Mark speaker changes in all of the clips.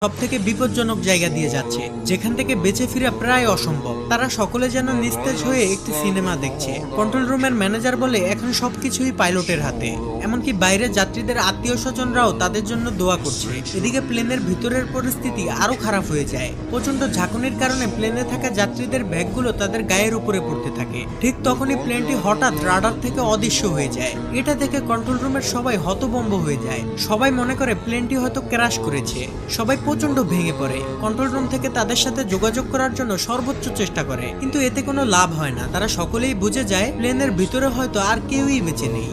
Speaker 1: সবথেকে বিপজ্জনক জায়গা দিয়ে যাচ্ছে, যেখান থেকে বেঁচে ফিরা প্রায় অসম্ভব। তারা সকলে যেন নিস্তেজ হয়ে একটি সিনেমা দেখছে। কন্ট্রোল রুমের ম্যানেজার বলে এখন সবকিছুই পাইলটের হাতে, এমনকি বাইরের যাত্রীদের আত্মীয় স্বজনরাও তাদের জন্য দোয়া করছে। এদিকে প্লেনের ভিতরের পরিস্থিতি আরো খারাপ হয়ে যায়। প্রচন্ড ঝাঁকুনির কারণে প্লেনে থাকা যাত্রীদের ব্যাগগুলো তাদের গায়ের উপরে পড়তে থাকে। ঠিক তখনই প্লেনটি হঠাৎ রাডার থেকে অদৃশ্য হয়ে যায়। এটা দেখে কন্ট্রোল রুমের সবাই হতভম্ব হয়ে যায়। সবাই মনে করে প্লেনটি হয়তো ক্র্যাশ করেছে। সবাই প্রচন্ড ভেঙে পড়ে। কন্ট্রোল রুম থেকে তাদের সাথে যোগাযোগ করার জন্য সর্বোচ্চ চেষ্টা করে, কিন্তু এতে কোনো লাভ হয় না। তারা সকলেই বুঝে যায় প্লেনের ভিতরে হয়তো আর কেউই বেঁচে নেই।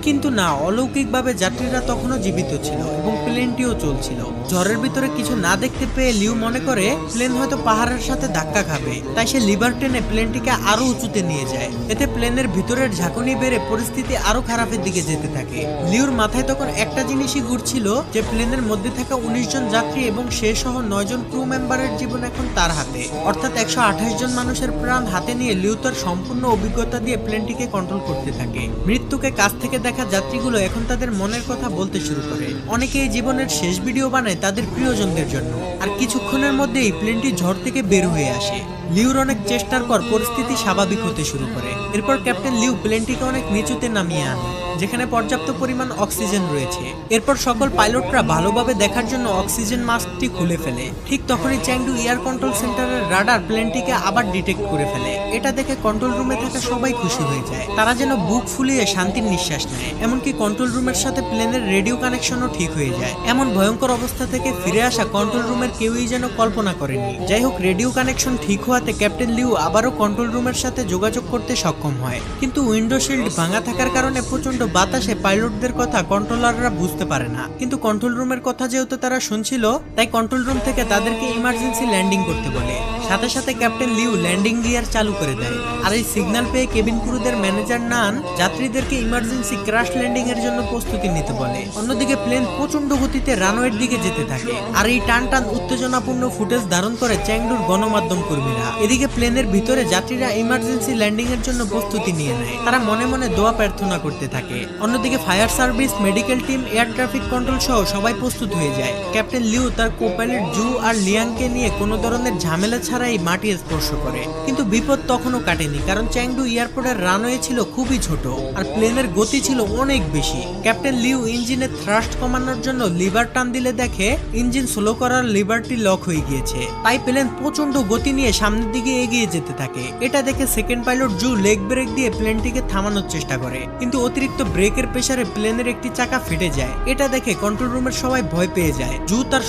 Speaker 1: কিন্তু না, অলৌকিকভাবে যাত্রীরা তখনও জীবিত ছিল এবং প্লেনটিও চলছিল। ঝড়ের ভিতরে কিছু না দেখতে পেয়ে লিউ মনে করে প্লেন হয়তো পাহাড়ের সাথে ধাক্কা খাবে, তাই সে লিভার টেনে প্লেনটিকে আরো উঁচুতে নিয়ে যায়। এতে প্লেনের ভিতরের ঝাঁকুনি বেড়ে পরিস্থিতি আরো খারাপের দিকে যেতে থাকে। লিউর মাথায় তখন একটা জিনিসই ঘুরছিল যে প্লেনের মধ্যে থাকা 19 জন যাত্রী এবং সে সহ 9 জন ক্রু মেম্বারের জীবন এখন তার হাতে। অর্থাৎ 128 জন মানুষের প্রাণ হাতে নিয়ে লিউ তার সম্পূর্ণ অভিজ্ঞতা দিয়ে প্লেনটিকে কন্ট্রোল করতে থাকে। মৃত্যুকে কাছ থেকে দেখা যাত্রীগুলো এখন তাদের মনের কথা বলতে শুরু করে। অনেকে এই জীবনের শেষ ভিডিও বানায় তাদের প্রিয়জনদের জন্য। আর কিছুক্ষণের মধ্যেই প্লেনটি ঝড় থেকে বের হয়ে আসে। লিউর অনেক চেষ্টার পর পরিস্থিতি স্বাভাবিক হতে শুরু করে। এরপর ক্যাপ্টেন লিউ প্লেনটিকে অনেক নিচুতে নামিয়ে আনে, যেখানে পর্যাপ্ত পরিমাণ অক্সিজেন রয়েছে। এরপর সকল পাইলটরা ভালোভাবে দেখার জন্য অক্সিজেন মাস্কটি খুলে ফেলে। ঠিক তখনই চ্যাংডু এয়ার কন্ট্রোল সেন্টারের রাডার প্লেনটিকে আবার ডিটেক্ট করে ফেলে। এটা দেখে কন্ট্রোল রুমে থাকা সবাই খুশি হয়ে যায়। তারা যেন বুক ফুলিয়ে শান্তির নিঃশ্বাস নেয়। এমনকি কন্ট্রোল রুমের সাথে প্লেনের রেডিও কানেকশনও ঠিক হয়ে যায়। এমন ভয়ঙ্কর অবস্থা থেকে ফিরে আসা কন্ট্রোল রুমের কেউই যেন কল্পনা করেনি। যাই হোক, রেডিও কানেকশন ঠিক হওয়াতে ক্যাপ্টেন লিউ আবারও কন্ট্রোল রুমের সাথে যোগাযোগ করতে সক্ষম হয়। কিন্তু উইন্ডো শিল্ড ভাঙা থাকার কারণে প্রচন্ড বাতাসে পাইলটদের কথা কন্ট্রোলাররা বুঝতে পারে না। কিন্তু কন্ট্রোল রুমের কথা যেহেতু তারা শুনছিল, তাই কন্ট্রোল রুম থেকে তাদেরকে ইমার্জেন্সি ল্যান্ডিং করতে বলে। সাথে সাথে ক্যাপ্টেন লিউ ল্যান্ডিং গিয়ার চালু করে দেয়। আর এই সিগন্যাল পেয়ে কেবিন ক্রুদের ম্যানেজার নান যাত্রীদেরকে ইমার্জেন্সি ক্র্যাশ ল্যান্ডিং এর জন্য প্রস্তুতি নিতে বলে। অন্যদিকে প্লেন প্রচন্ড গতিতে রানওয়ের দিকে যেতে থাকে। আর এই টান টান উত্তেজনাপূর্ণ ফুটেজ ধারণ করে চ্যাংডুর গণমাধ্যম কর্মীরা। এদিকে প্লেনের ভিতরে যাত্রীরা ইমার্জেন্সি ল্যান্ডিং এর জন্য প্রস্তুতি নিয়ে নেয়। তারা মনে মনে দোয়া প্রার্থনা করতে থাকে। অন্যদিকে fire service, medical team, air traffic control সহ সবাই প্রস্তুত হয়ে যায়। ক্যাপ্টেন লিউ তার কোপাইলট জু আর লিয়াংকে নিয়ে কোনো ধরনের ঝামেলা ছাড়াই মাটি স্পর্শ করে। কিন্তু বিপদ তখনও কাটেনি, কারণ চ্যাংডু এয়ারপোর্টের রানওয়ে ছিল খুবই ছোট আর প্লেনের গতি ছিল অনেক বেশি। ক্যাপ্টেন লিউ ইঞ্জিনের থ্রাস্ট কমানোর জন্য লিভার টান দিলে দেখে ইঞ্জিন স্লো করার লিভারটি লক হয়ে গিয়েছে। তাই প্লেন প্রচন্ড গতি নিয়ে সামনের দিকে এগিয়ে যেতে থাকে। এটা দেখে সেকেন্ড পাইলট জু লেগ ব্রেক দিয়ে প্লেনটিকে থামানোর চেষ্টা করে, কিন্তু অতিরিক্ত ব্রেকের প্রেসারে প্লেনের একটি চাকা ফেটে যায়। এটা দেখে কন্ট্রোল রুমের সবাই ভয় পেয়ে যায়। জু তার